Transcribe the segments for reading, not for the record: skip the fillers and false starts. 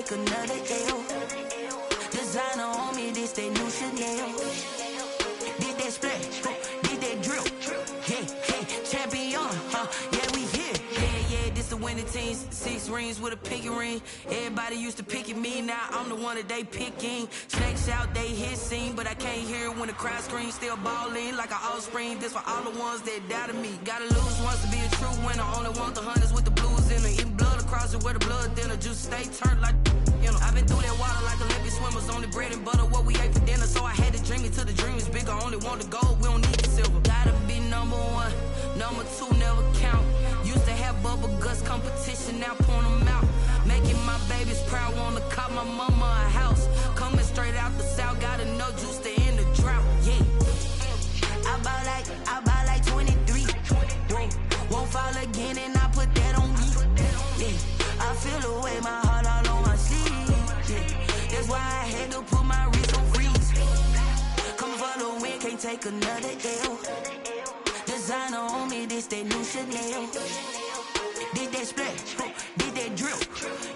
take another L. Designer on me, this that new Chanel. Did that splash, did that drill. Yeah, champion, yeah, we here. Yeah, this the winning teams. 6 rings with a pinky ring. Everybody used to pick at me, now I'm the one that they picking. Snakes out, they hit scene, but I can't hear it when the crowd screams. Still ballin' like an offspring. This for all the ones that doubted me. Gotta lose once to be a true winner. Only want the hunters with the blues in it. Eating blood across it where the blood dinner. Juice stay turned like, you know. I've been through that water like Olympic swimmers. Only bread and butter, what we ate for dinner. So I had to dream it till the dream is bigger. Only want the gold, we don't need the silver. Gotta be number 1, number 2 never count. Used to have bubble guts competition, now point them out. Making my babies proud, wanna cop my mama a house. Coming straight out the south, gotta know juice to end the drought. Yeah, I bought like 23. Won't fall again, and I put that on me. Yeah, I feel the way, my heart all on my sleeve. Yeah, that's why I had to put my wrist on freeze. Come for the win, can't take another L. Designer on me, this that new Chanel. Did that splash, did that drill.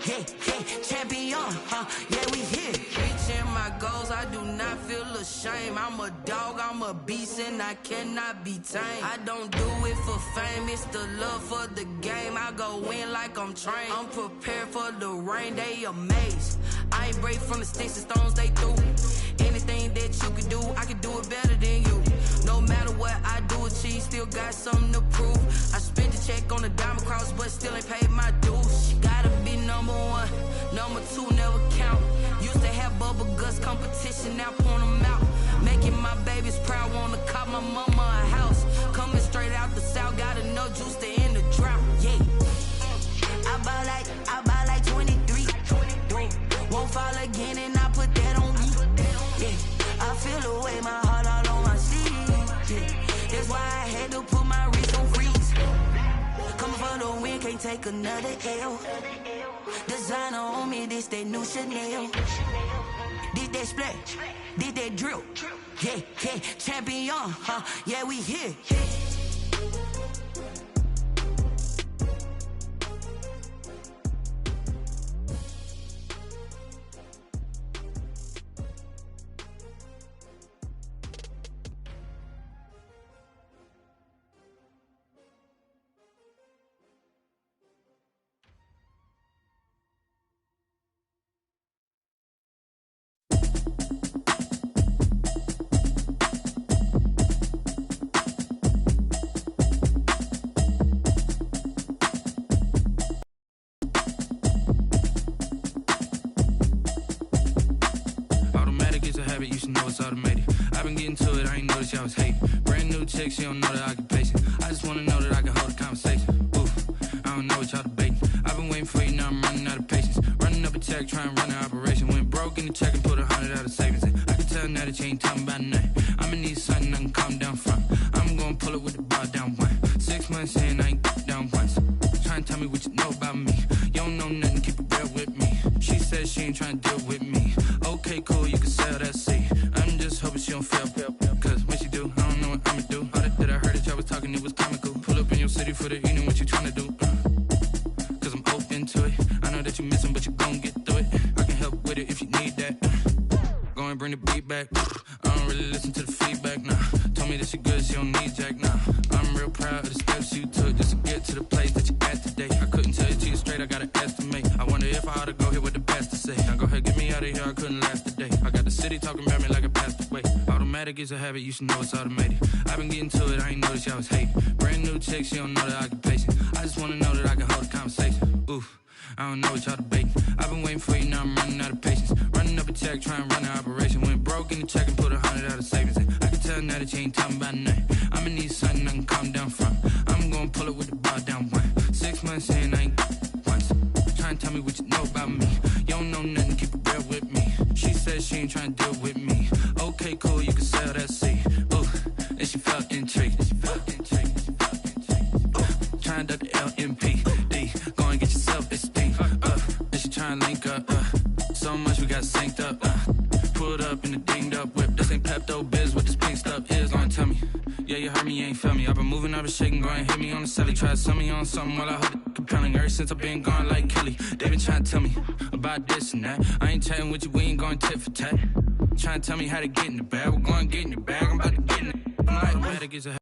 Yeah, champion, yeah, we here. Reaching my goals, I do not feel ashamed. I'm a dog, I'm a beast, and I cannot be tamed. I don't do it for fame, it's the love for the game. I go in like I'm trained. I'm prepared for the rain, they amazed. I ain't break from the sticks and stones they threw. Anything that you can do, I can do it better than you. No matter what I do achieve, still got something to prove. I spent the check on the diamond cross, but still ain't paid my dues. Gotta be number 1, number 2 never count. Used to have bubble guts competition, now point them out. Making my babies proud, wanna cop my mama a house. Coming straight out the south, gotta know juice to end the drought. Yeah, I bought like 23. Won't fall again, and I put that on me. Yeah, I feel the way, my heart all on my sleeve. Yeah, that's why I had to put my wrist on freeze. Coming for the win, can't take another L. Designer on me, this that new Chanel. Did that splash, did that drill. Yeah, champion, yeah, we here. You should know it's automated. I've been getting to it, I ain't noticed y'all was hating. Brand new chick, she don't know the occupation. I just wanna know that I can hold a conversation. Oof, I don't know what y'all debating. I've been waiting for you, now I'm running out of patience. Running up a check, trying to run an operation. Went broke in the check and put 100 out of savings in. I can tell now that you ain't talking about nothing. I'ma need something I can calm down from. I'm gonna pull it with the bar down 1. 6 months in, I ain't down once. Trying to tell me what you know about me. You don't know nothing, keep it real with me. She said she ain't trying to deal with me. Okay, cool, you can sell that seat. I'm just hoping she don't fail. Cause when she do, I don't know what I'ma do. All that I heard that y'all was talking, it was comical. Pull up in your city for the evening, what you tryna do? Cause I'm open to it. I know that you missing, but you gon' get through it. I can help with it if you need that. Go and bring the beat back. I don't really listen to the feedback, nah. Told me that she good, she don't need Jack, nah. I'm real proud of the steps you took just to get to the place that you at today. I couldn't tell you to you straight, I gotta estimate. I wonder if I ought to go here with the best to say. Now go ahead, get me out of here, I couldn't last today. I got the city talking about me like a passed away. Automatic is a habit, you should know it's automated. I've been getting to it, I ain't noticed y'all was hating. Brand new chick, she don't know the occupation. I just wanna know that I can hold a conversation. Oof, I don't know what y'all debating. I've been waiting for you, now I'm running out of patience. Running up a check, trying to run an operation. Went broke in the check and put 100 out of savings in. I can tell now that you ain't talking about nothing. I'ma need something I can calm down from. I'm gonna pull it with the bar down 1. 6 months in, I ain't once. Trying to tell me what you know about me. You don't know nothing, keep it real with me. She said she ain't trying to deal with me. Okay, cool, you can sell that seat. Ooh, and she felt intrigued. Trying to duck the LMP. Go and get yourself esteem. And she trying to link up. So much we got synced up. Pulled up in the dinged up whip. This ain't Pepto-Biz, what this pink stuff is. Long tell me, yeah, you heard me, ain't ain't felt me. I've been moving up and shaking, go and hit me on the celly. Try to sell me on something while I hold it compelling. Ever since I've been gone like Kelly, they been trying to tell me about this and that. I ain't chatting with you, we ain't going tit for tat. Trying to tell me how to get in the bag. We're going to get in the bag, I'm about to get in it. I'm like, better get a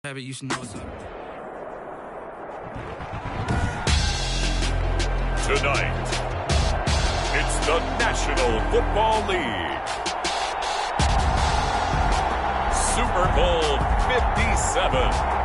habit, you should know what's up. Tonight, it's the National Football League. Super Bowl 57.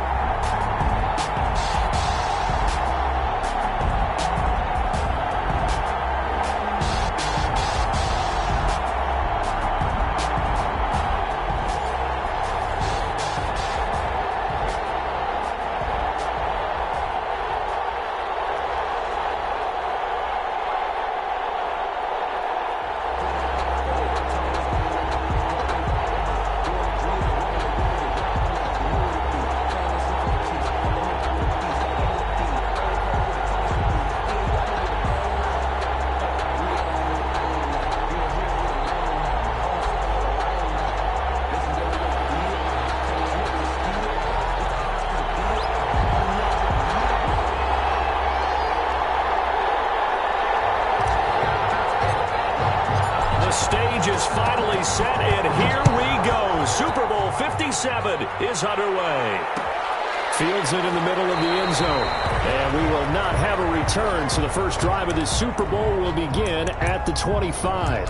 Is finally set, and here we go. Super Bowl 57 is underway. Fields it in the middle of the end zone. And we will not have a return, so the first drive of this Super Bowl will begin at the 25.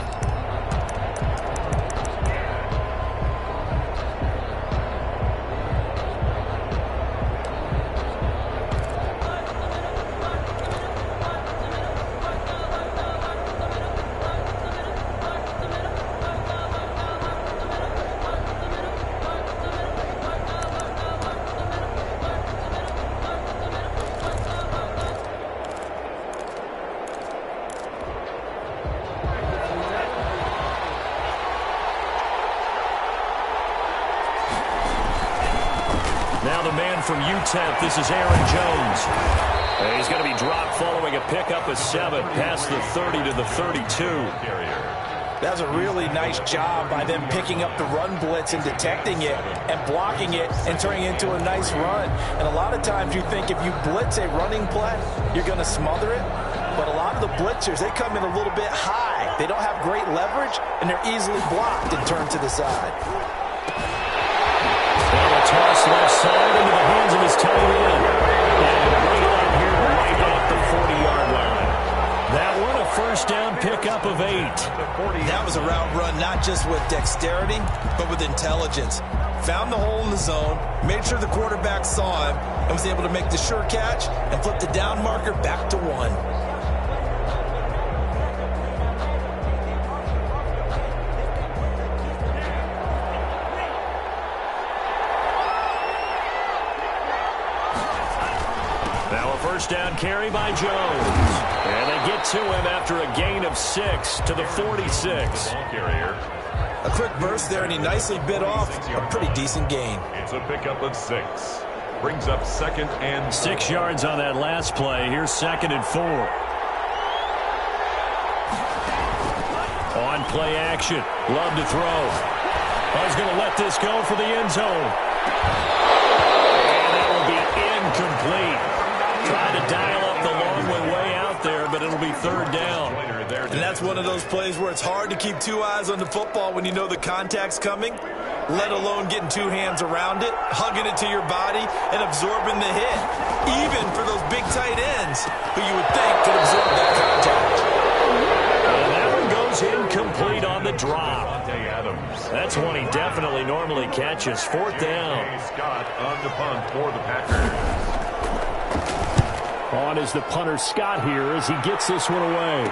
Now the man from UTEP, this is Aaron Jones. He's going to be dropped following a pickup of 7 past the 30 to the 32. That's a really nice job by them picking up the run blitz and detecting it and blocking it and turning it into a nice run. And a lot of times you think if you blitz a running play, you're going to smother it. But a lot of the blitzers, they come in a little bit high. They don't have great leverage, and they're easily blocked and turned to the side. Toss left side into the hands of his tight end. And right out here, right at the 40-yard line. That one, a first down pickup of 8. That was a route run not just with dexterity, but with intelligence. Found the hole in the zone, made sure the quarterback saw him, and was able to make the sure catch and flip the down marker back to 1. First down carry by Jones. And they get to him after a gain of 6 to the 46. A quick burst there, and he nicely bit off a pretty decent gain. It's a pickup of 6. Brings up 2nd and 6 yards on that last play. Here's 2nd and 4. On play action. Love to throw. He's going to let this go for the end zone. And that will be incomplete. Trying to dial up the long way out there, but it'll be 3rd down. And that's one of those plays where it's hard to keep 2 eyes on the football when you know the contact's coming, let alone getting 2 hands around it, hugging it to your body, and absorbing the hit, even for those big tight ends who you would think could absorb that contact. And that one goes incomplete on the drop. That's one he definitely normally catches. 4th down. Scott on the punt for the Packers. On is the punter Scott here as he gets this one away.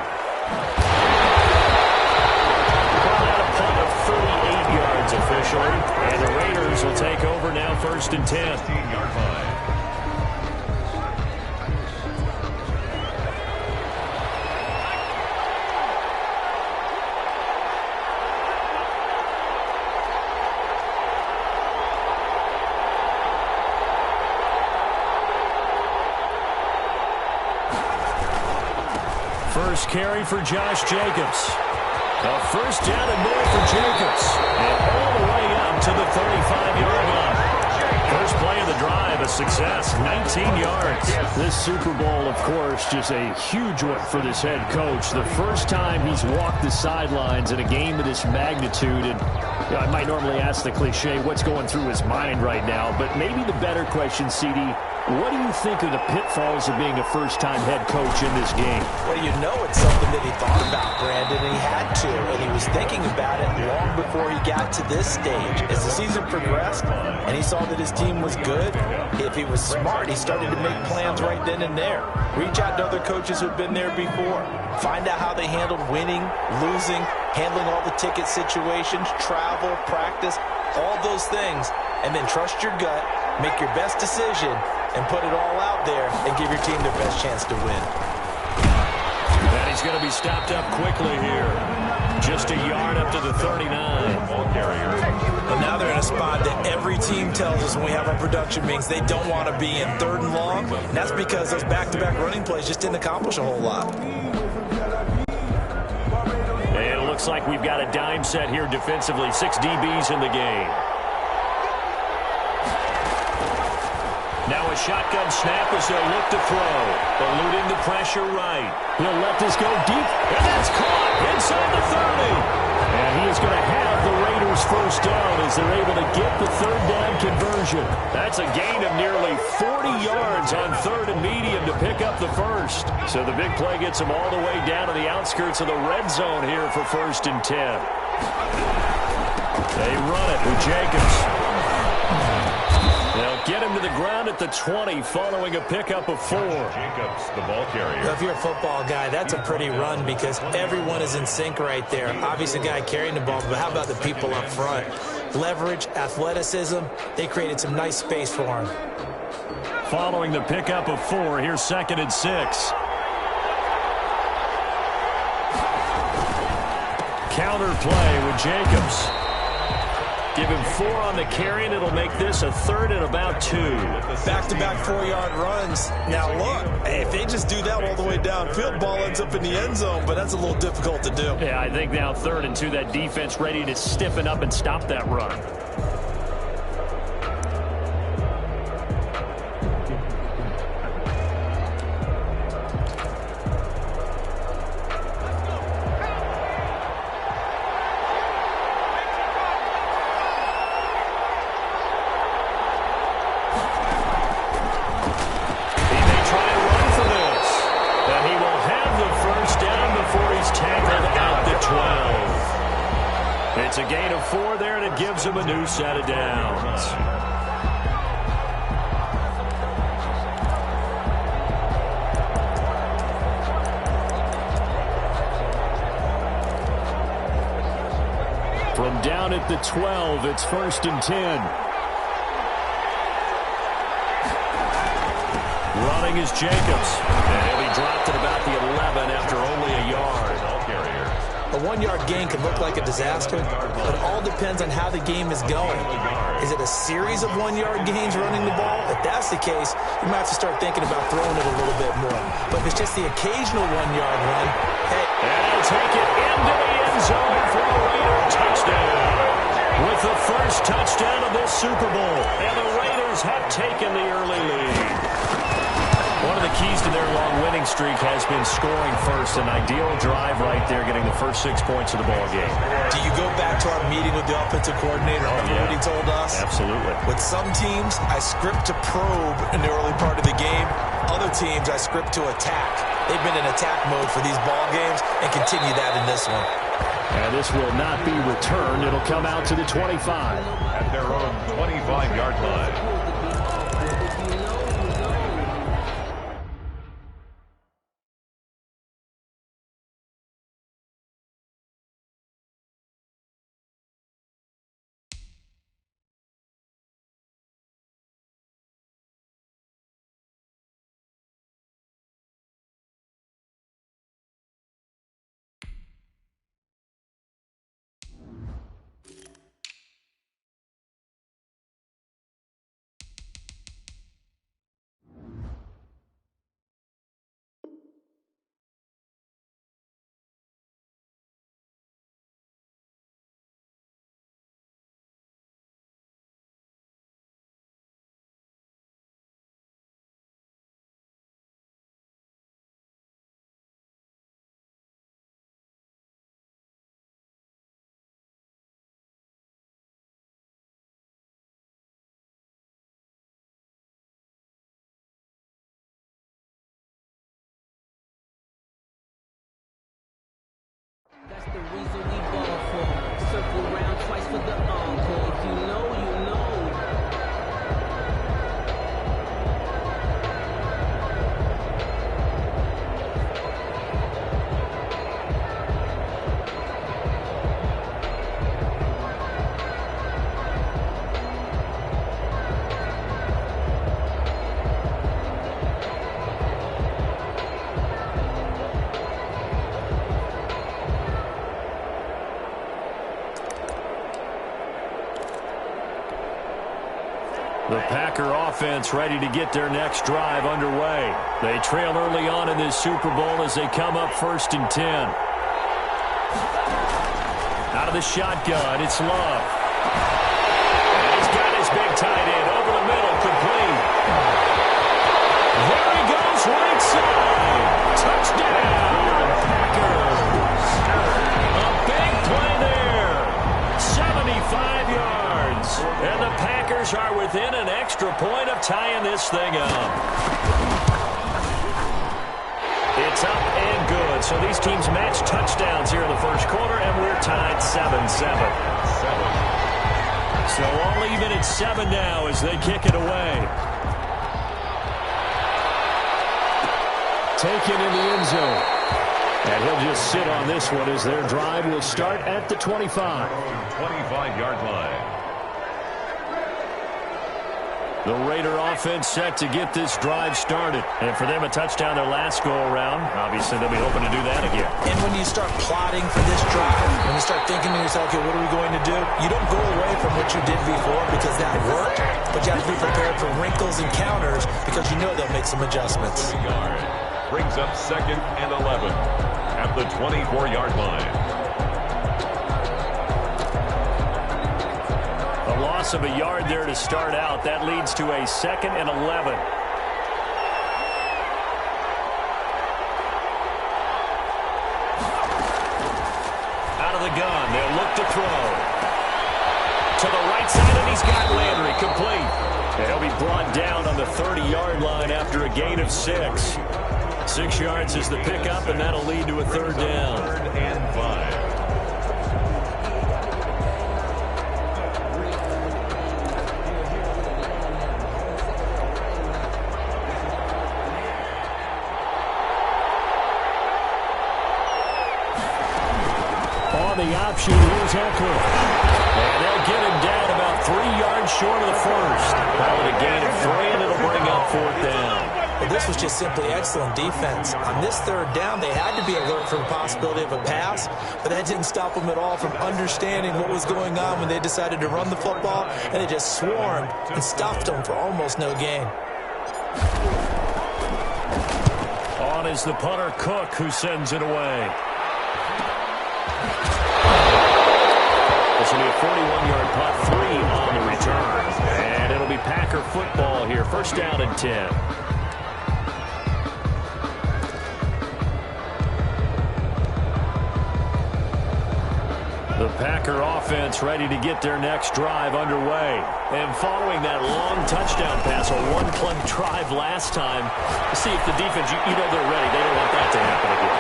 Called out a punt of 38 yards officially. And the Raiders will take over now 1st and 10. 15-yard line. First carry for Josh Jacobs. A first down and more for Jacobs. And all the way up to the 35-yard line. First play of the drive, a success, 19 yards. This Super Bowl, of course, just a huge one for this head coach. The first time he's walked the sidelines in a game of this magnitude. And I might normally ask the cliche, what's going through his mind right now? But maybe the better question, CD, what do you think of the pitfalls of being a first-time head coach in this game? Well, you know it's something that he thought about, Brandon, and he had to, and he was thinking about it long before he got to this stage. As the season progressed and he saw that his team was good, if he was smart, he started to make plans right then and there. Reach out to other coaches who've been there before. Find out how they handled winning, losing, handling all the ticket situations, travel, practice, all those things, and then trust your gut, make your best decision, and put it all out there and give your team their best chance to win. And he's going to be stopped up quickly here. Just a yard up to the 39. Ball carrier. Well, now they're in a spot that every team tells us when we have our production meetings they don't want to be in, 3rd and long. And that's because those back-to-back running plays just didn't accomplish a whole lot. And it looks like we've got a dime set here defensively. 6 DBs in the game. Now a shotgun snap as they'll look to throw. Eluding the pressure right. He'll let this go deep, and that's caught inside the 30. And he is going to have the Raiders first down as they're able to get the 3rd down conversion. That's a gain of nearly 40 yards on 3rd and medium to pick up the first. So the big play gets them all the way down to the outskirts of the red zone here for 1st and 10. They run it with Jacobs. They'll get him to the ground at the 20 following a pickup of 4. Jacobs, the ball carrier. Well, if you're a football guy, that's a pretty run because everyone is in sync right there. Obviously, the guy carrying the ball, but how about the people up front? Leverage, athleticism, they created some nice space for him. Following the pickup of 4, here's 2nd and 6. Counter play with Jacobs. Give him 4 on the carry, and it'll make this a 3rd and about 2. Back-to-back 4-yard runs. Now, look, if they just do that all the way downfield, ball ends up in the end zone, but that's a little difficult to do. Yeah, I think now 3rd and 2, that defense ready to stiffen up and stop that run. It's a gain of 4 there, and it gives him a new set of downs. From down at the 12, it's 1st and 10. Running is Jacobs. And he'll be dropped at about the 11 after only a yard. A 1-yard gain can look like a disaster, but it all depends on how the game is going. Is it a series of 1-yard gains running the ball? If that's the case, you might have to start thinking about throwing it a little bit more. But if it's just the occasional 1-yard run, hey. And he'll take it into the end zone for a Raider touchdown. With the first touchdown of this Super Bowl, and the Raiders have taken the early lead. One of the keys to their long winning streak has been scoring first. An ideal drive right there, getting the first 6 points of the ball game. Do you go back to our meeting with the offensive coordinator? Remember what he told us? Absolutely. With some teams, I script to probe in the early part of the game. Other teams, I script to attack. They've been in attack mode for these ball games and continue that in this one. And this will not be returned. It'll come out to the 25. At their own 25-yard line. The reason we ball for. Circle around twice for the encore. If you know, you know. The Packer offense ready to get their next drive underway. They trail early on in this Super Bowl as they come up 1st and 10. Out of the shotgun, it's Love. And he's got his big tight end over the middle, complete. There he goes, right side. Touchdown, Packers. A big play there. 75 yards. And the Packers are within an extra point of tying this thing up. It's up and good. So these teams match touchdowns here in the first quarter, and we're tied 7-7. So all even at 7 now as they kick it away. Taken in the end zone. And he'll just sit on this one as their drive will start at the 25. 25-yard line. The Raider offense set to get this drive started. And for them, a touchdown their last go-around. Obviously, they'll be hoping to do that again. And when you start plotting for this drive, when you start thinking to yourself, okay, what are we going to do? You don't go away from what you did before because that worked, but you have to be prepared for wrinkles and counters because you know they'll make some adjustments. Brings up 2nd and 11 at the 24-yard line. A loss of a yard there to start out. That leads to a 2nd and 11. Out of the gun. They'll look to throw. To the right side, and he's got Landry complete. And he'll be brought down on the 30-yard line after a gain of 6. 6 yards is the pickup, and that'll lead to a 3rd down. 3rd and 5. On the option, here's Eckler. And they'll get him down about 3 yards short of the first. Probably a gain of 3, and it'll bring up 4th down. But this was just simply excellent defense. On this 3rd down, they had to be alert for the possibility of a pass, but that didn't stop them at all from understanding what was going on when they decided to run the football, and they just swarmed and stuffed them for almost no gain. On is the punter, Cook, who sends it away. This will be a 41-yard punt, 3 on the return. And it'll be Packer football here, 1st down and 10. The Packer offense ready to get their next drive underway. And following that long touchdown pass, a one-play drive last time, see if the defense, you know they're ready. They don't want that to happen again.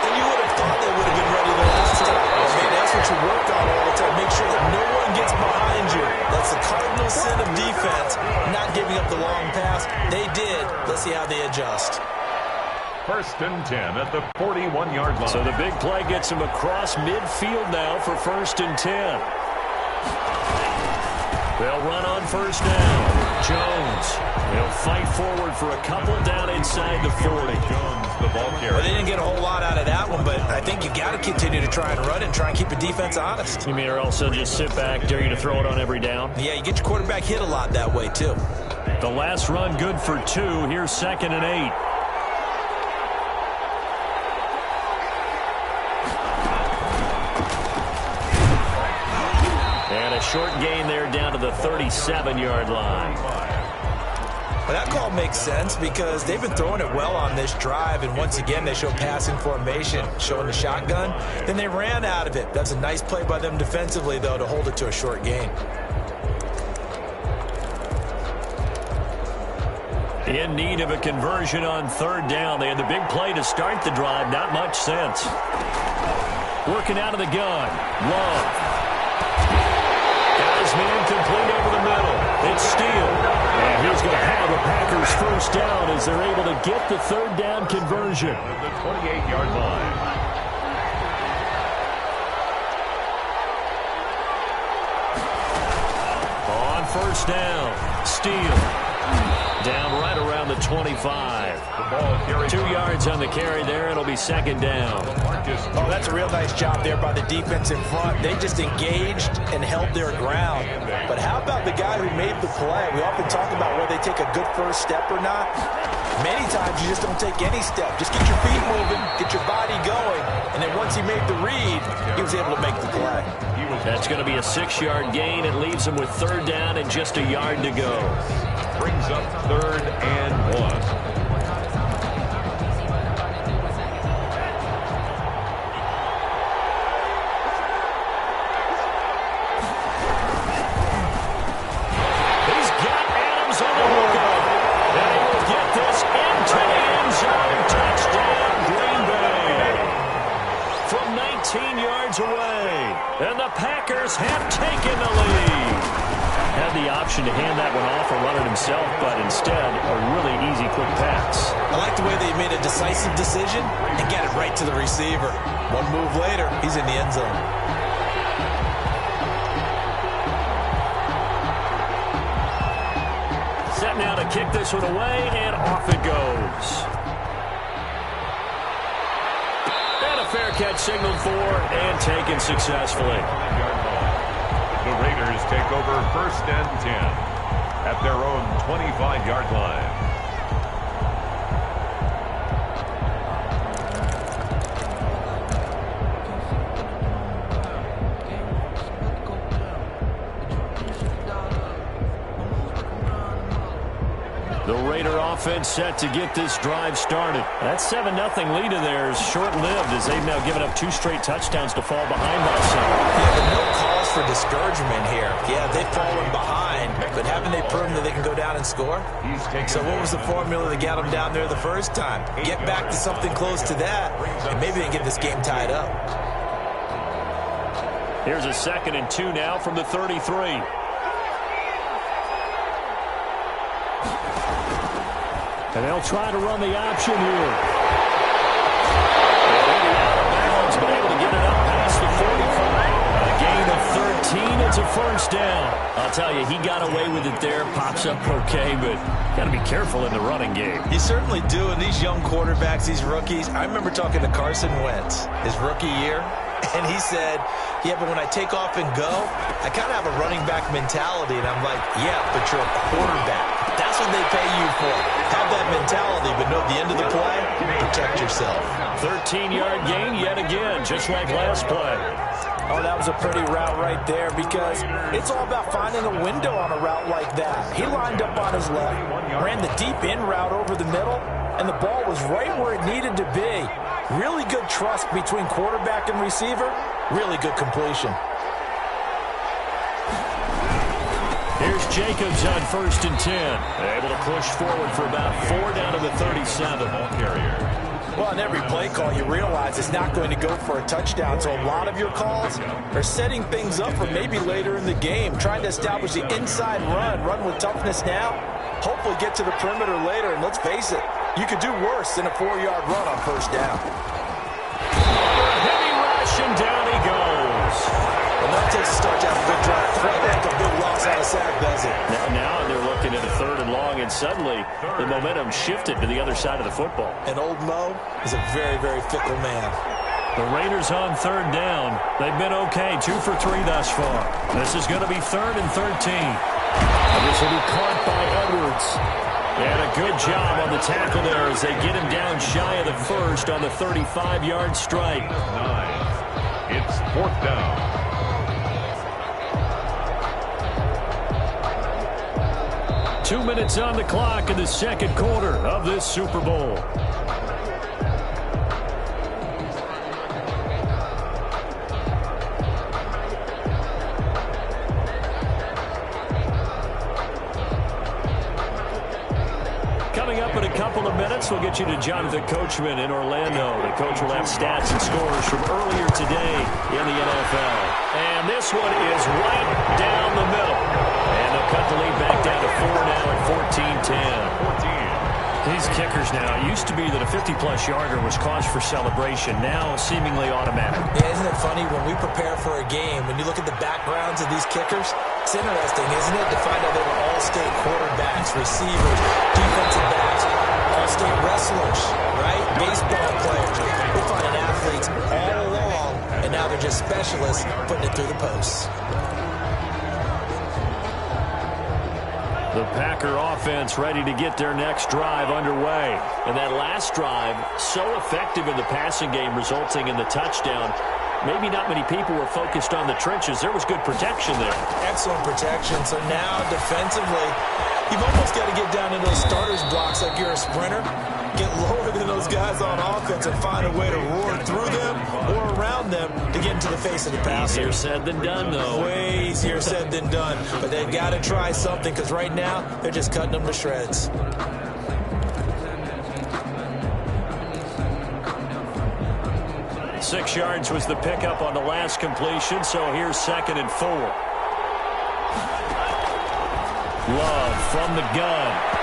And you would have thought they would have been ready the last time. Okay, that's what you worked on all the time. Make sure that no one gets behind you. That's the cardinal sin of defense, not giving up the long pass. They did. Let's see how they adjust. 1st and 10 at the 41-yard line. So the big play gets him across midfield now for 1st and 10. They'll run on 1st down. Jones. He'll fight forward for a couple down inside the 40. Jones, the ball carrier. Well, they didn't get a whole lot out of that one, but I think you got to continue to try and run and try and keep the defense honest. You mean or else they'll just sit back, dare you to throw it on every down? Yeah, you get your quarterback hit a lot that way, too. The last run good for 2. Here's 2nd and 8. And a short gain there down to the 37-yard line. Well, that call makes sense because they've been throwing it well on this drive, and once again they show passing formation, showing the shotgun. Then they ran out of it. That's a nice play by them defensively, though, to hold it to a short gain. In need of a conversion on 3rd down. They had the big play to start the drive. Not much sense. Working out of the gun. Love. Got his man complete over the middle. It's Steele. And he's going to have the Packers first down as they're able to get the third down conversion. The 28-yard line. On first down, Steele. Down right around the 25. The ball carried 2 yards on the carry there. It'll be second down. Oh, that's a real nice job there by the defense in front. They just engaged and held their ground. But how about the guy who made the play? We often talk about whether they take a good first step or not. Many times you just don't take any step. Just get your feet moving, get your body going, and then once he made the read, he was able to make the play. That's going to be a 6-yard gain. It leaves him with third down and just a yard to go. Brings up 3rd and 1. And the Packers have taken the lead. Had the option to hand that one off or run it himself, but instead, a really easy, quick pass. I like the way they made a decisive decision and get it right to the receiver. One move later, he's in the end zone. Set now to kick this one away, and off it goes. Fair catch signaled for and taken successfully. The Raiders take over 1st and 10 at their own 25-yard line. The Raider offense set to get this drive started. That 7-0 lead of theirs short-lived as they've now given up 2 straight touchdowns to fall behind by 7. Yeah, but no cause for discouragement here. Yeah, they've fallen behind, but haven't they proven that they can go down and score? So what was the formula that got them down there the first time? Get back to something close to that, and maybe they can get this game tied up. Here's a 2nd and 2 now from the 33. And they'll try to run the option here. But able to get it up past the 45. A gain of 13. It's a first down. I'll tell you, he got away with it there. Pops up okay, but got to be careful in the running game. You certainly do. And these young quarterbacks, these rookies, I remember talking to Carson Wentz his rookie year, and he said, yeah, but when I take off and go, I kind of have a running back mentality. And I'm like, yeah, but you're a quarterback. That's what they pay you for. Have that mentality, but know at the end of the play, protect yourself. 13-yard gain yet again, just like last play. Oh, that was a pretty route right there because it's all about finding a window on a route like that. He lined up on his left, ran the deep in route over the middle, and the ball was right where it needed to be. Really good trust between quarterback and receiver. Really good completion. Here's Jacobs on 1st and 10. Able to push forward for about 4 down to the 37. Ball carrier. Well, in every play call, you realize it's not going to go for a touchdown. So a lot of your calls are setting things up for maybe later in the game, trying to establish the inside run with toughness now, hopefully get to the perimeter later. And let's face it, you could do worse than a 4-yard run on first down. Heavy rush, and down he goes. Well, that takes a start to have a good drive. Quite like a big loss out of sack, does it? Now they're looking at a 3rd and long, and suddenly the momentum shifted to the other side of the football. And old Mo is a very, very fickle man. The Raiders on 3rd down. They've been okay, 2 for 3 thus far. This is going to be 3rd and 13. And this will be caught by Edwards. And a good job on the tackle there as they get him down shy of the first on the 35-yard strike. 9. It's 4th down. 2 minutes on the clock in the 2nd quarter of this Super Bowl. Coming up in a couple of minutes, we'll get you to Jonathan Coachman in Orlando. The coach will have stats and scores from earlier today in the NFL. And this one is right down the middle. And they'll cut the lead back down to 4 now at 14-10. These kickers now, it used to be that a 50-plus yarder was cause for celebration. Now seemingly automatic. Yeah, isn't it funny when we prepare for a game, when you look at the backgrounds of these kickers, it's interesting, isn't it, to find out they were all-state quarterbacks, receivers, defensive backs, all-state wrestlers, right? Baseball players. We're finding athletes all along, and now they're just specialists putting it through the posts. The Packer offense ready to get their next drive underway. And that last drive, so effective in the passing game, resulting in the touchdown. Maybe not many people were focused on the trenches. There was good protection there. Excellent protection. So now defensively, you've almost got to get down to those starters blocks like you're a sprinter. Get lower than those guys on offense and find a way to roar through them or around them to get into the face of the passer. Easier said than done, though. Way easier said than done. But they've got to try something because right now they're just cutting them to shreds. Six yards was the pickup on the last completion, so here's 2nd and 4. Love from the gun.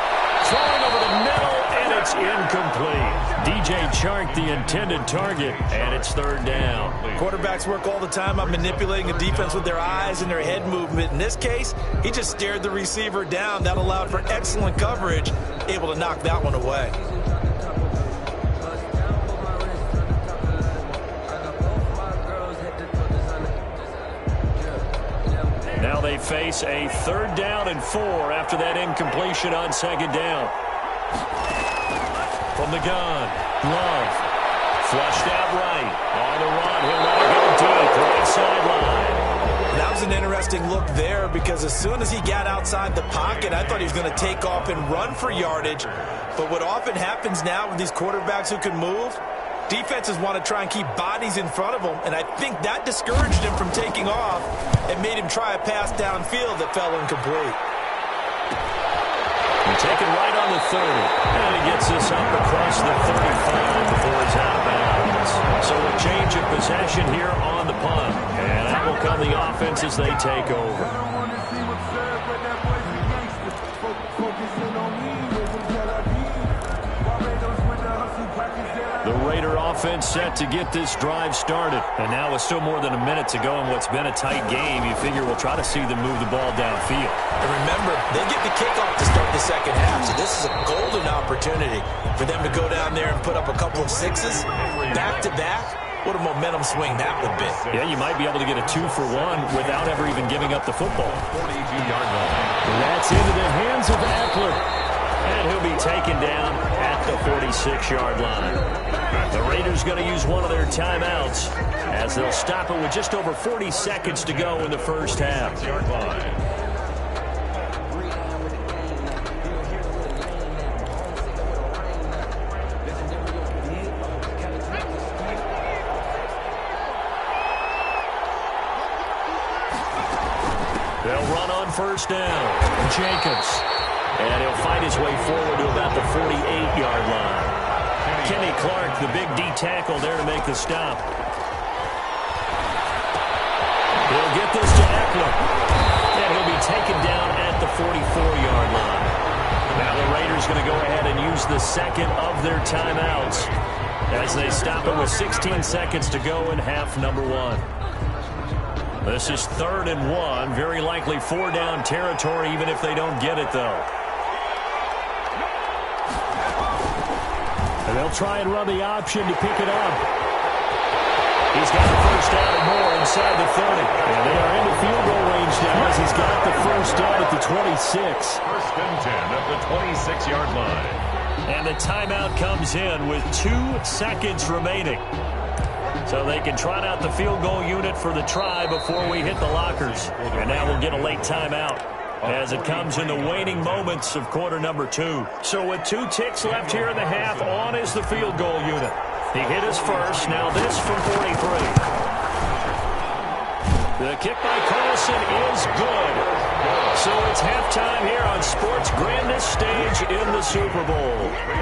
Throwing over the middle, and it's incomplete. DJ Chark, the intended target, and it's 3rd down. Quarterbacks work all the time on manipulating a defense with their eyes and their head movement. In this case, he just stared the receiver down. That allowed for excellent coverage, able to knock that one away. Now they face a 3rd down and 4 after that incompletion on 2nd down. From the gun, Love. Flushed out right. On the run, he'll let it go deep. Right sideline. That was an interesting look there because as soon as he got outside the pocket, I thought he was going to take off and run for yardage. But what often happens now with these quarterbacks who can move, defenses want to try and keep bodies in front of them, and I think that discouraged him from taking off and made him try a pass downfield that fell incomplete. Taken right on the 30, and he gets this up across the 35 before he's out of bounds. So a change of possession here on the punt, and that will come the offense as they take over. The Raider offense set to get this drive started. And now with still more than a minute to go in what's been a tight game, you figure we'll try to see them move the ball downfield. And remember, they get the kickoff to start the second half, so this is a golden opportunity for them to go down there and put up a couple of sixes back-to-back. What a momentum swing that would be. Yeah, you might be able to get a 2-for-1 without ever even giving up the football. 42-yard line. That's into the hands of Eckler. And he'll be taken down at the 46-yard line. The Raiders going to use one of their timeouts as they'll stop it with just over 40 seconds to go in the first half. Yard line. They'll run on first down. Jacobs. And he'll find his way forward to about the 48-yard line. Kenny Clark, the big D tackle there to make the stop. He'll get this to Eckler. And he'll be taken down at the 44-yard line. Now the Raiders going to go ahead and use the second of their timeouts as they stop it with 16 seconds to go in half number 1. This is 3rd and 1. Very likely 4-down territory, even if they don't get it, though. And they'll try and run the option to pick it up. He's got the first down and more inside the 30. And they are in the field goal range now as he's got the first down at the 26. 1st and 10 at the 26-yard line. And the timeout comes in with 2 seconds remaining. So they can trot out the field goal unit for the try before we hit the lockers. And now we'll get a late timeout as it comes in the waning moments of quarter number 2. So with 2 ticks left here in the half, on is the field goal unit. He hit his first. Now this from 43. The kick by Carlson is good. So it's halftime here on sports' grandest stage in the Super Bowl.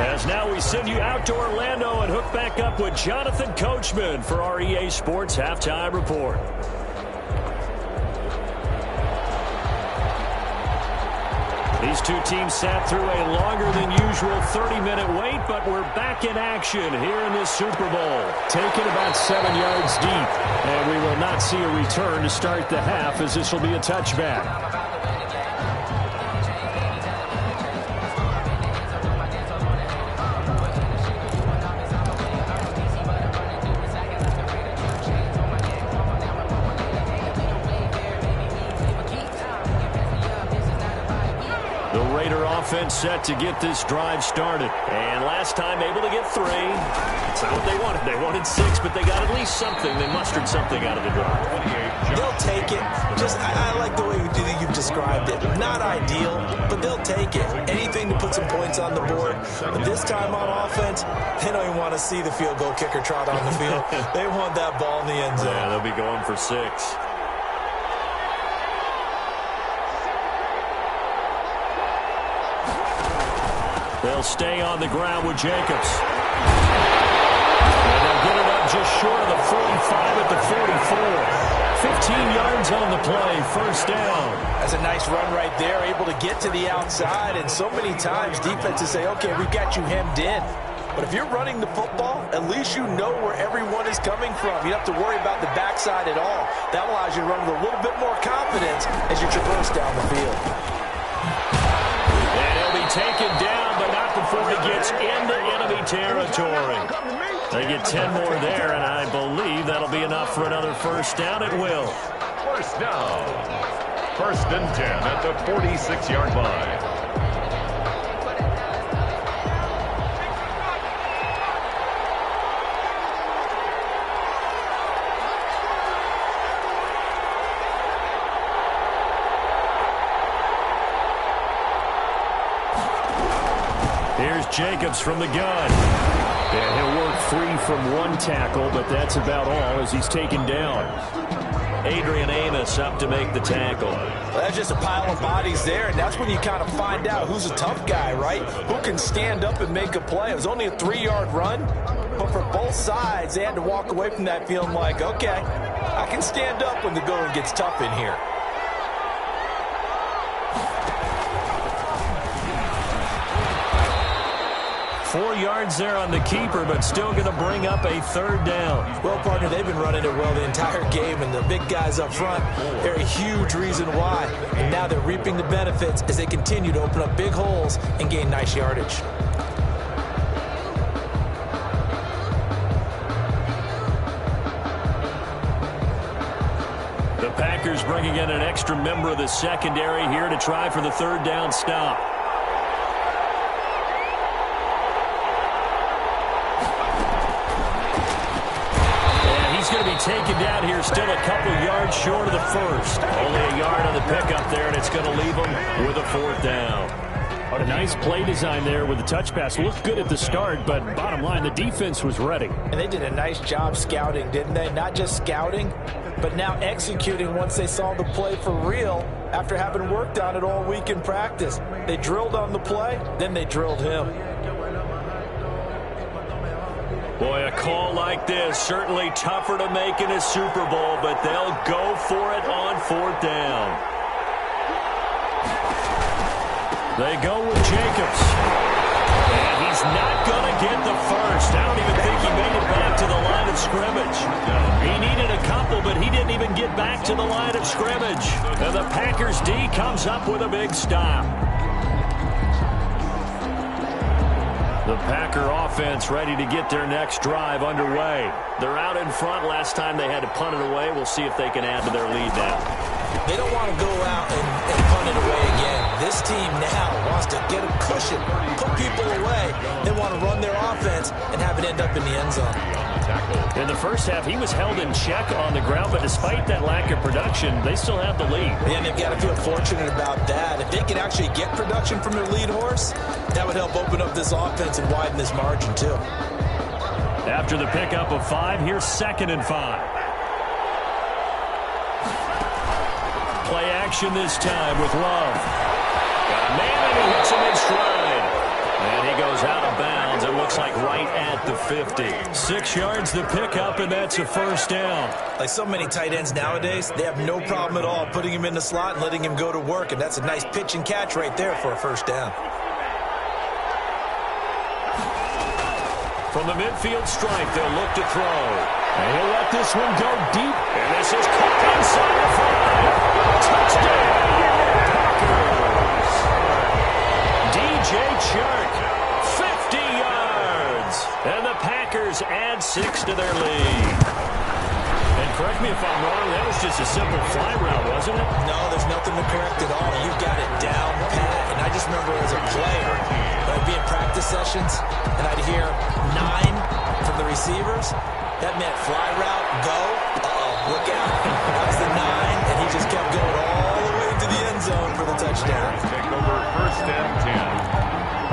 As now we send you out to Orlando and hook back up with Jonathan Coachman for our EA Sports Halftime Report. These two teams sat through a longer than usual 30-minute wait, but we're back in action here in this Super Bowl. Taken about 7 yards deep, and we will not see a return to start the half as this will be a touchback. Offense set to get this drive started. And last time able to get 3. That's not what they wanted. They wanted 6, but they got at least something. They mustered something out of the drive. They'll take it. I like the way you've described it. Not ideal, but they'll take it. Anything to put some points on the board. But this time on offense, they don't even want to see the field goal kicker trot on the field. They want that ball in the end zone. Yeah, they'll be going for 6. They'll stay on the ground with Jacobs. And they'll get it up just short of the 45 at the 44. 15 yards on the play, first down. That's a nice run right there, able to get to the outside. And so many times defenses say, okay, we've got you hemmed in. But if you're running the football, at least you know where everyone is coming from. You don't have to worry about the backside at all. That allows you to run with a little bit more confidence as you traverse down the field. And he'll be taken down, but not before he gets into enemy territory. They get 10 more there, and I believe that'll be enough for another first down. It will. First down. 1st and 10 at the 46-yard line. Here's Jacobs from the gun. And he'll work free from one tackle, but that's about all as he's taken down. Adrian Amos up to make the tackle. Well, that's just a pile of bodies there, and that's when you kind of find out who's a tough guy, right? Who can stand up and make a play. It was only a 3-yard run, but for both sides, they had to walk away from that feeling like, okay, I can stand up when the going gets tough in here. Four yards there on the keeper, but still going to bring up a third down. Well, partner, they've been running it well the entire game, and the big guys up front, they're a huge reason why. And now they're reaping the benefits as they continue to open up big holes and gain nice yardage. The Packers bringing in an extra member of the secondary here to try for the third down stop. Going to be taken down here, still a couple yards short of the first. Only a yard on the pickup there, and it's going to leave them with a fourth down. A nice play design there with the touch pass. Looked good at the start, but bottom line, the defense was ready. And they did a nice job scouting, didn't they? Not just scouting, but now executing once they saw the play for real after having worked on it all week in practice. They drilled on the play, then they drilled him. Boy, a call like this, certainly tougher to make in a Super Bowl, but they'll go for it on fourth down. They go with Jacobs. And he's not going to get the first. I don't even think he made it back to the line of scrimmage. He needed a couple, but he didn't even get back to the line of scrimmage. And the Packers D comes up with a big stop. The Packer offense ready to get their next drive underway. They're out in front. Last time they had to punt it away. We'll see if they can add to their lead now. They don't want to go out and punt it away again. This team now wants to get a cushion, put people away. They want to run their offense and have it end up in the end zone. In the first half, he was held in check on the ground, but despite that lack of production, they still have the lead. Yeah, and they've got to feel fortunate about that. If they can actually get production from their lead horse, that would help open up this offense and widen this margin, too. After the pickup of 5, here's 2nd and 5. Play action this time with Love. Got a man, and he hits him in stride. And he goes out of bounds. It looks like right at the 50. 6 yards the pickup, and that's a first down. Like so many tight ends nowadays, they have no problem at all putting him in the slot and letting him go to work, and that's a nice pitch and catch right there for a first down. From the midfield stripe, they'll look to throw. And he'll let this one go deep. And this is caught inside the 5. Touchdown, Packers. DJ Chark, 50 yards. And the Packers add 6 to their lead. And correct me if I'm wrong, that was just a simple fly route, wasn't it? No, there's nothing to correct at all. You've got it down pat. And I just remember as a player, I'd be in practice sessions, and I'd hear 9 from the receivers. That meant fly route, go, look out. That was the 9, and he just kept going all the way to the end zone for the touchdown. Take over first and 10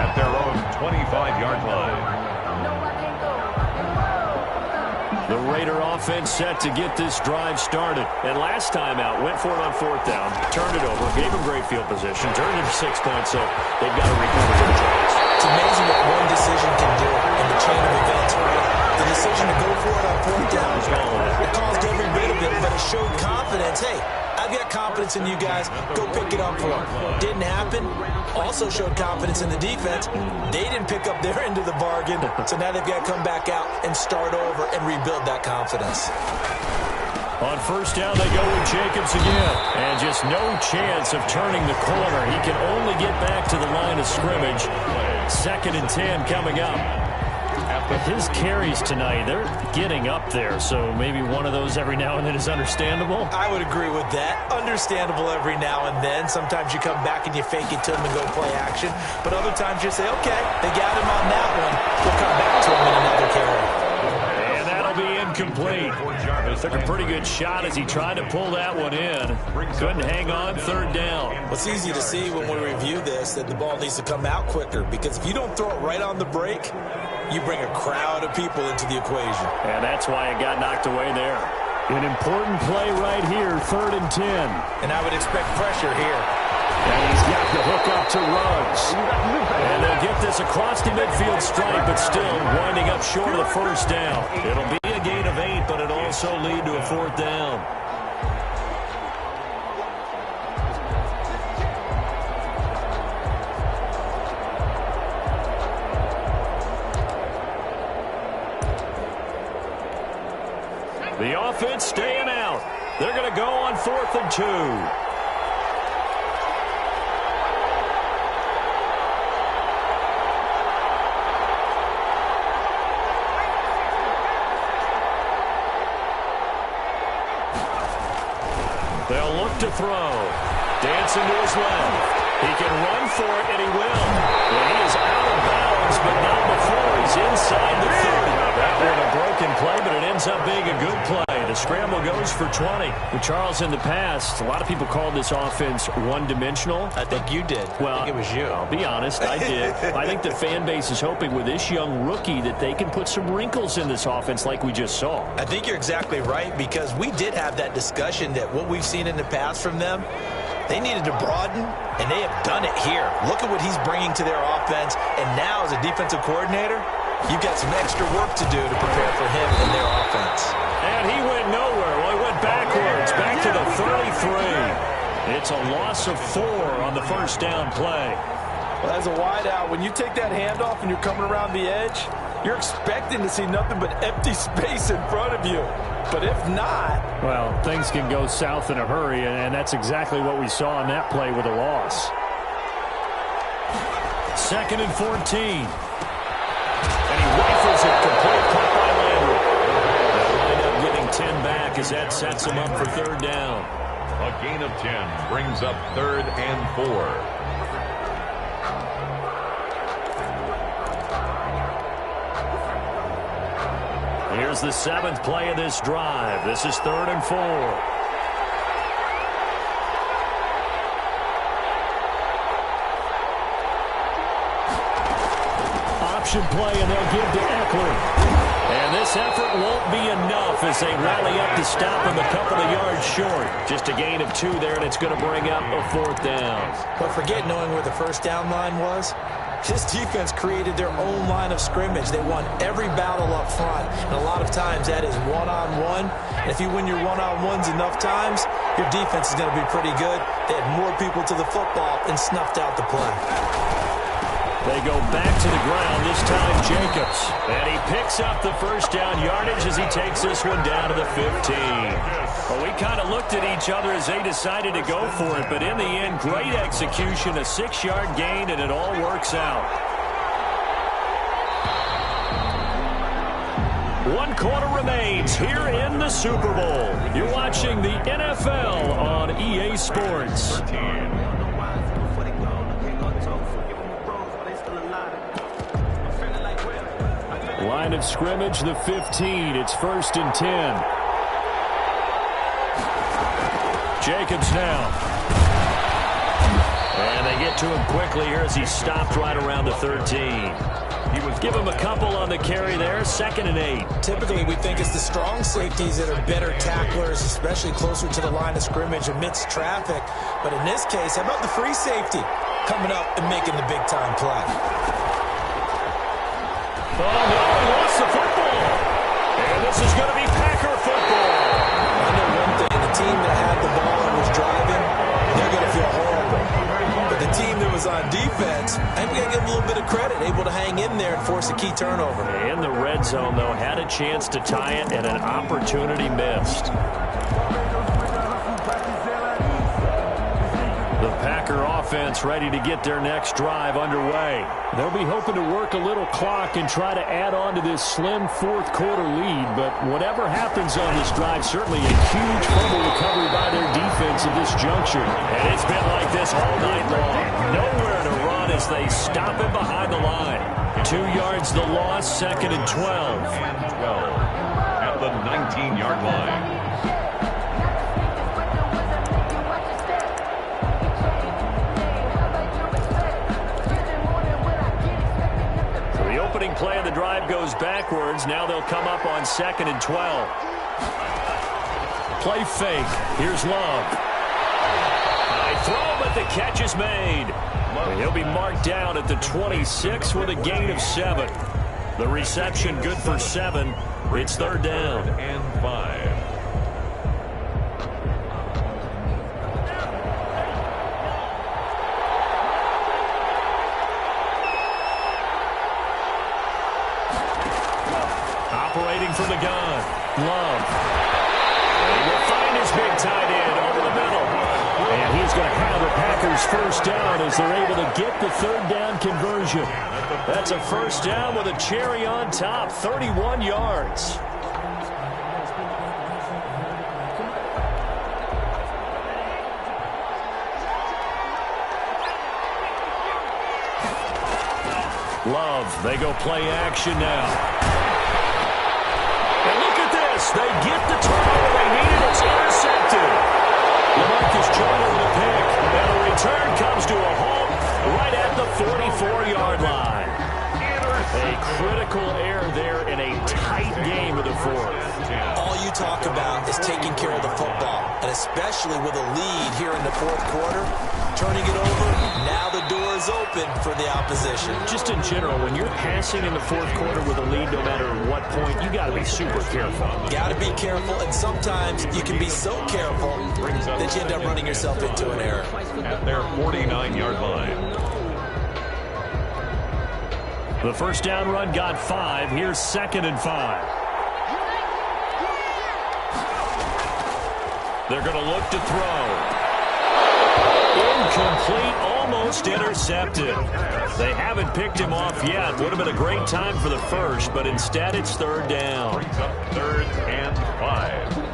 at their own 25-yard line. The Raider offense set to get this drive started. And last time out, went for it on 4th down, turned it over, gave him great field position, turned it to 6 points, so they've got to recover their drives. It's amazing what one decision can do in the chain of events, right? The decision to go for it on 4th down, it caused every bit of it, but it showed confidence. Hey, I've got confidence in you guys. Go pick it up for them. Didn't happen. Also showed confidence in the defense. They didn't pick up their end of the bargain, so now they've got to come back out and start over and rebuild that confidence. On 1st down, they go with Jacobs again. And just no chance of turning the corner. He can only get back to the line of scrimmage. 2nd and 10 coming up. But his carries tonight, they're getting up there, so maybe one of those every now and then is understandable. I would agree with that. Understandable every now and then. Sometimes you come back and you fake it to him and go play action. But other times you say, okay, they got him on that one. We'll come back to him in another carry. And that'll be incomplete. Took a pretty good shot as he tried to pull that one in. Couldn't hang on, 3rd down. Well, it's easy to see when we review this that the ball needs to come out quicker, because if you don't throw it right on the break, you bring a crowd of people into the equation. And that's why it got knocked away there. An important play right here, 3rd and 10. And I would expect pressure here. And he's got the hook up to Ruggs. And they'll get this across the midfield stripe, but still winding up short of the 1st down. It'll be a gain of 8, but it'll also lead to a 4th down. The offense staying out. They're going to go on 4th and 2. They'll look to throw. Dancing to his left. He can run for it, and he will. And he is out of bounds, but not before he's inside the 30. That one a broken play, but it ends up being a good play. The scramble goes for 20. But Charles, in the past, a lot of people called this offense one-dimensional. I think you did. Well, I think it was you. I'll be honest, I did. I think the fan base is hoping with this young rookie that they can put some wrinkles in this offense like we just saw. I think you're exactly right, because we did have that discussion that what we've seen in the past from them, they needed to broaden, and they have done it here. Look at what he's bringing to their offense, and now as a defensive coordinator, you've got some extra work to do to prepare for him and their offense. And he went nowhere. Well, he went backwards, back to the 33. It's a loss of 4 on the 1st down play. Well, as a wideout, when you take that handoff and you're coming around the edge, you're expecting to see nothing but empty space in front of you. But if not... Well, things can go south in a hurry, and that's exactly what we saw on that play with a loss. 2nd and 14. And he rifles it complete, caught by Landry. They'll wind up getting 10 back as that sets him up for 3rd down. A gain of 10 brings up 3rd and 4. Here's the 7th play of this drive. This is 3rd and 4. Option play, and they'll give to Eckler. And this effort won't be enough as they rally up to stop him a couple of yards short. Just a gain of 2 there, and it's going to bring up a 4th down. But forget knowing where the first down line was. This defense created their own line of scrimmage. They won every battle up front, and a lot of times that is one-on-one. And if you win your one-on-ones enough times, your defense is going to be pretty good. They had more people to the football and snuffed out the play. They go back to the ground, this time Jacobs. And he picks up the first down yardage as he takes this one down to the 15. Well, we kind of looked at each other as they decided to go for it, but in the end, great execution, a 6-yard gain, and it all works out. 1 quarter remains here in the Super Bowl. You're watching the NFL on EA Sports. Line of scrimmage, the 15. It's 1st and 10. Jacobs now. And they get to him quickly here as he stopped right around the 13. Give him a couple on the carry there, 2nd and 8. Typically, we think it's the strong safeties that are better tacklers, especially closer to the line of scrimmage amidst traffic. But in this case, how about the free safety coming up and making the big-time play? Oh, no, he lost the football. And this is going to be Packer football. I know one thing. The team that had the ball and was driving, they're going to feel horrible. But the team that was on defense, I'm going to give them a little bit of credit, able to hang in there and force a key turnover. In the red zone, though, had a chance to tie it and an opportunity missed. The Packer offense ready to get their next drive underway. They'll be hoping to work a little clock and try to add on to this slim 4th quarter lead, but whatever happens on this drive, certainly a huge fumble recovery by their defense at this juncture. And it's been like this all night long. Nowhere to run as they stop him behind the line. 2 yards the loss, 2nd and 12. At the 19-yard line. Opening play of the drive goes backwards. Now they'll come up on 2nd and 12. Play fake. Here's Love. High throw, but the catch is made. He'll be marked down at the 26 with a gain of 7. The reception good for 7. It's 3rd down. And 5. Operating from the gun. Love. And he will find his big tight end over the middle. And he's going to have the Packers first down as they're able to get the 3rd down conversion. That's a first down with a cherry on top, 31 yards. Love, they go play action now. And look at this. They get the turnover they needed. It's intercepted. LaMarcus Joyner with a pick. And the return comes to a halt right at the 44-yard line. A critical error there in a tight game of the 4th. All you talk about is taking care of the football, and especially with a lead here in the 4th quarter, turning it over, now the door is open for the opposition. Just in general, when you're passing in the 4th quarter with a lead, no matter what point, you got to be super careful. Got to be careful, and sometimes you can be so careful that you end up running yourself into an error. At their 49-yard line. The first down run got 5. Here's 2nd and 5. They're going to look to throw. Incomplete, almost intercepted. They haven't picked him off yet. Would have been a great time for the first, but instead it's 3rd down. Brings up 3rd and 5.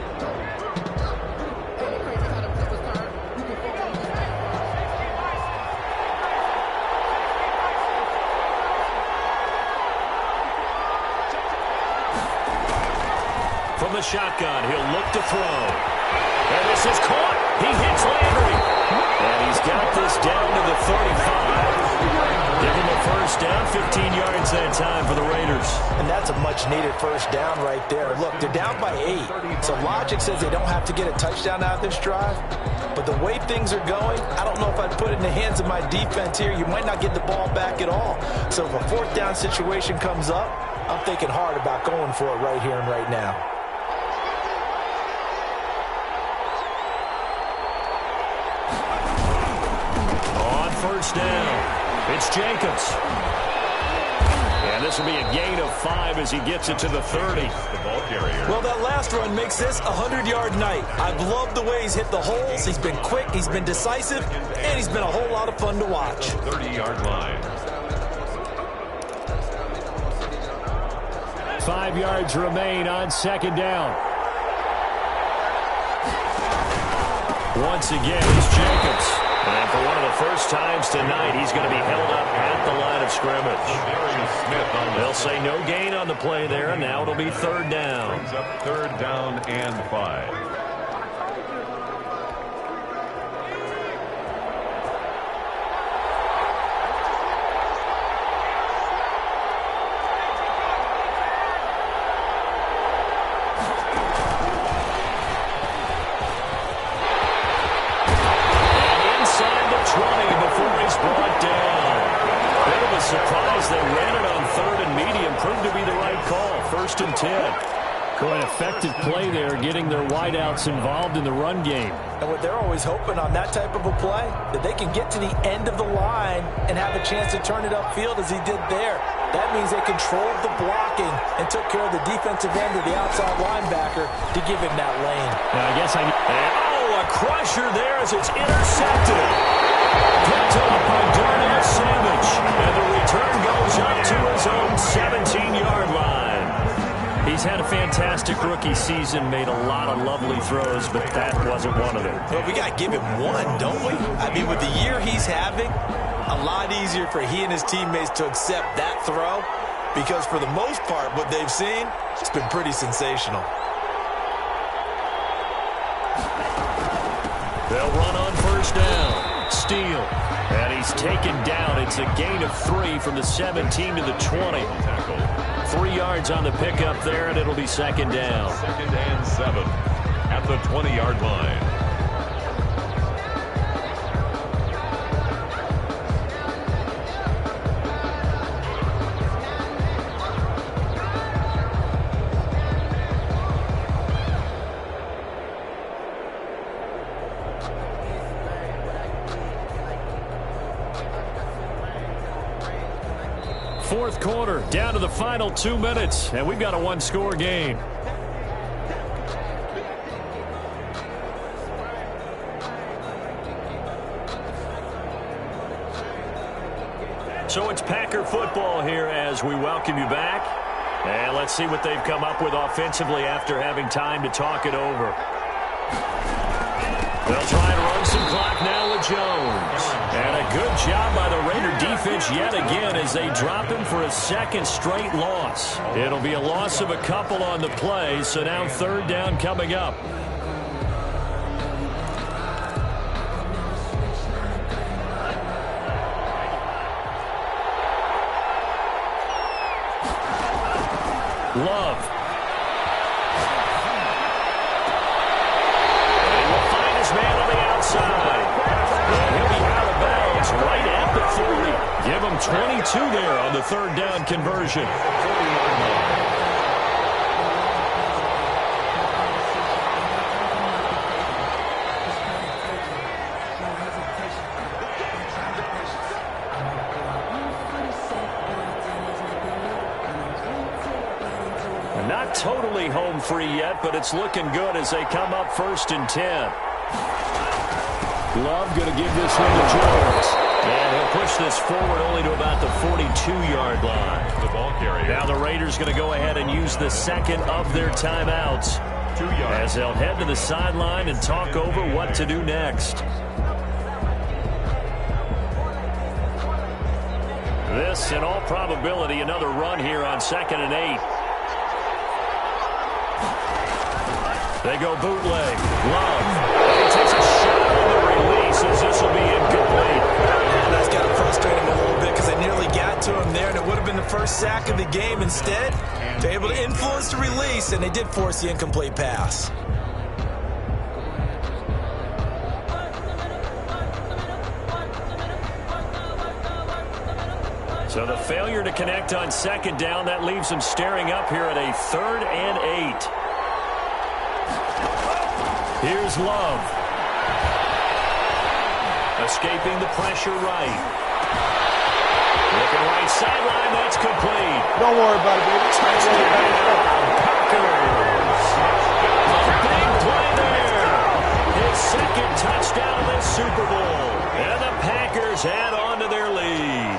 From the shotgun, he'll look to throw. And this is caught. He hits Landry. And he's got this down to the 35. Give him a first down, 15 yards that time for the Raiders. And that's a much-needed first down right there. Look, they're down by 8. So logic says they don't have to get a touchdown out of this drive. But the way things are going, I don't know if I'd put it in the hands of my defense here. You might not get the ball back at all. So if a fourth down situation comes up, I'm thinking hard about going for it right here and right now. On first down, it's Jacobs. And this will be a gain of 5 as he gets it to the 30. The ball carrier. Well, that last run makes this a 100-yard night. I've loved the way he's hit the holes. He's been quick, he's been decisive, and he's been a whole lot of fun to watch. 30-yard line. 5 yards remain on second down. Once again, it's Jacobs. And for one of the first times tonight, he's going to be held up at the line of scrimmage. They'll say no gain on the play there, and now it'll be third down. Brings up third down and 5. Surprise, they ran it on third and medium. Proved to be the right call. First and 10. Quite effective play there, getting their wideouts involved in the run game. And what they're always hoping on that type of a play, that they can get to the end of the line and have a chance to turn it upfield as he did there. That means they controlled the blocking and took care of the defensive end of the outside linebacker to give him that lane. A crusher there as it's intercepted. Picked up by Darnell Savage. And the return goes up to his own 17-yard line. He's had a fantastic rookie season, made a lot of lovely throws, but that wasn't one of them. Well, we got to give him one, don't we? I mean, with the year he's having, a lot easier for he and his teammates to accept that throw because for the most part, what they've seen, it's been pretty sensational. They'll run on first down. Steele. And he's taken down. It's a gain of 3 from the 17 to the 20. 3 yards on the pickup there, and it'll be second down. Second and 7 at the 20-yard line. Fourth quarter, down to the final 2 minutes, and we've got a one-score game. So it's Packer football here as we welcome you back. And let's see what they've come up with offensively after having time to talk it over. They'll try and run some clock now with Jones. And a good job by the Raider defense yet again as they drop him for a second straight loss. It'll be a loss of a couple on the play, so now third down coming up. Love. And he will find his man on the outside. And he'll be out of bounds right at the 40. Give him 22 there on the third down conversion. Not totally home free yet, but it's looking good as they come up first and 10. Love going to give this one to Jones. And he'll push this forward only to about the 42-yard line. The ball carrier. Now the Raiders going to go ahead and use the second of their timeouts 2 yards. as they'll head to the sideline and talk over what to do next. This, in all probability, another run here on 2nd and 8. They go bootleg. Love. And he takes a shot on the release as this will be incomplete. And that's got to frustrate him a little bit because they nearly got to him there, and it would have been the first sack of the game. Instead, they're able to influence the release, and they did force the incomplete pass. So the failure to connect on second down, that leaves them staring up here at a 3rd and 8. Here's Love. Escaping the pressure right. Looking right sideline, that's complete. Don't worry about it, baby. Packers. Big play there. His second touchdown of the Super Bowl. And the Packers add on to their lead.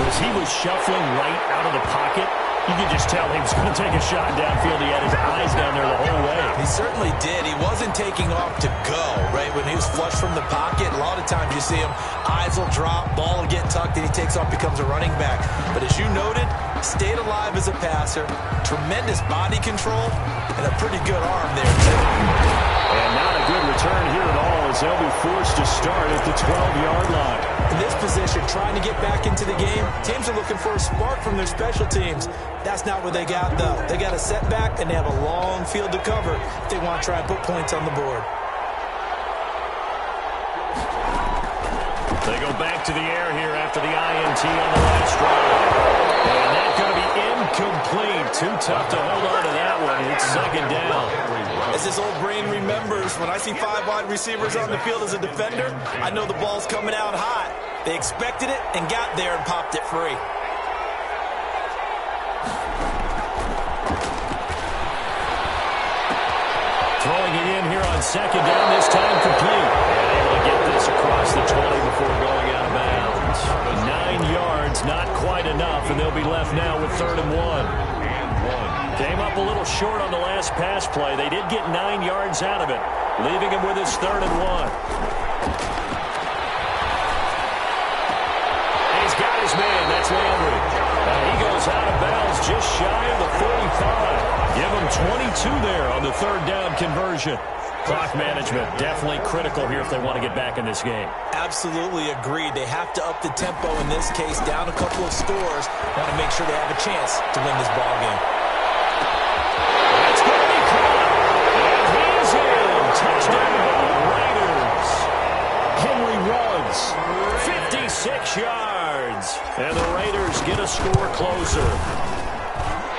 As he was shuffling right out of the pocket, you could just tell he was going to take a shot downfield. He had his eyes down there the whole way. He certainly did. He wasn't taking off to go, right? When he was flush from the pocket, a lot of times you see him, eyes will drop, ball will get tucked, and he takes off, becomes a running back. But as you noted, stayed alive as a passer, tremendous body control, and a pretty good arm there, too. And not a good return here at all as they'll be forced to start at the 12-yard line. In this position, trying to get back into the game, teams are looking for a spark from their special teams. That's not what they got, though. They got a setback, and they have a long field to cover if they want to try and put points on the board. They go back to the air here after the INT on the last drive. And that's going to be incomplete. Too tough to hold on to that one. It's second down. As this old brain remembers, when I see 5 wide receivers on the field as a defender, I know the ball's coming out hot. They expected it and got there and popped it free. Throwing it in here on second down, this time complete. And able to get this across the 20 before going out of bounds. 9 yards, not quite enough, and they'll be left now with 3rd and 1. Came up a little short on the last pass play. They did get 9 yards out of it, leaving him with his 3rd and 1. He's got his man. That's Landry. And he goes out of bounds just shy of the 45. Give him 22 there on the 3rd down conversion. Clock management definitely critical here if they want to get back in this game. Absolutely agreed. They have to up the tempo in this case, down a couple of scores. Want to make sure they have a chance to win this ball game. That's going to be caught. And he's in. Touchdown Raiders. Henry runs 56 yards. And the Raiders get a score closer.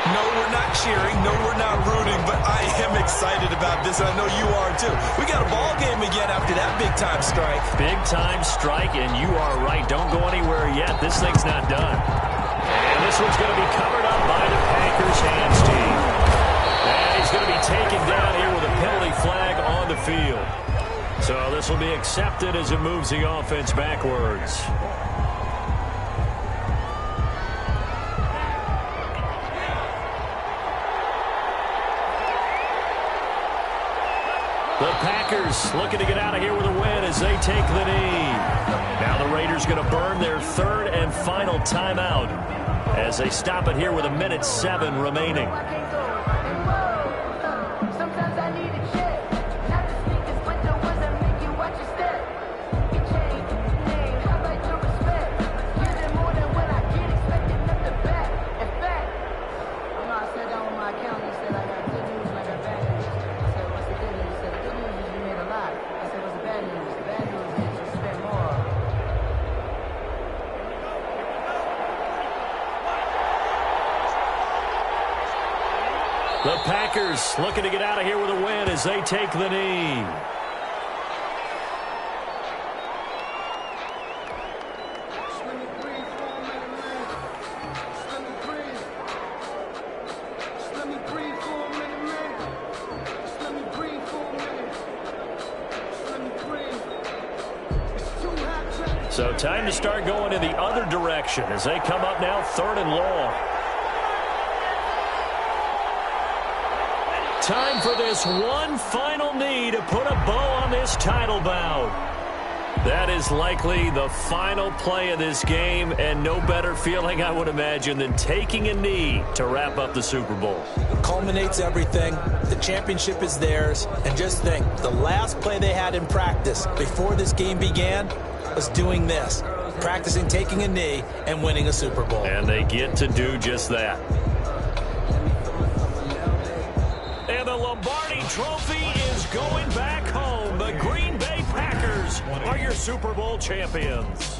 No, we're not cheering. No, we're not rooting. But I am excited about this. I know you are, too. We got a ball game again after that big-time strike. Big-time strike, and you are right. Don't go anywhere yet. This thing's not done. And this one's going to be covered up by the Packers hands team. And he's going to be taken down here with a penalty flag on the field. So this will be accepted as it moves the offense backwards. The Packers looking to get out of here with a win as they take the knee. Now the Raiders going to burn their 3rd and final timeout as they stop it here with 1:07 remaining. The Packers looking to get out of here with a win as they take the knee. So time to start going in the other direction as they come up now 3rd and long. Time for this one final knee to put a bow on this title bout. That is likely the final play of this game, and no better feeling, I would imagine, than taking a knee to wrap up the Super Bowl. Culminates everything. The championship is theirs. And just think, the last play they had in practice before this game began was doing this, practicing taking a knee and winning a Super Bowl. And they get to do just that. And the Lombardi Trophy is going back home. The Green Bay Packers are your Super Bowl champions.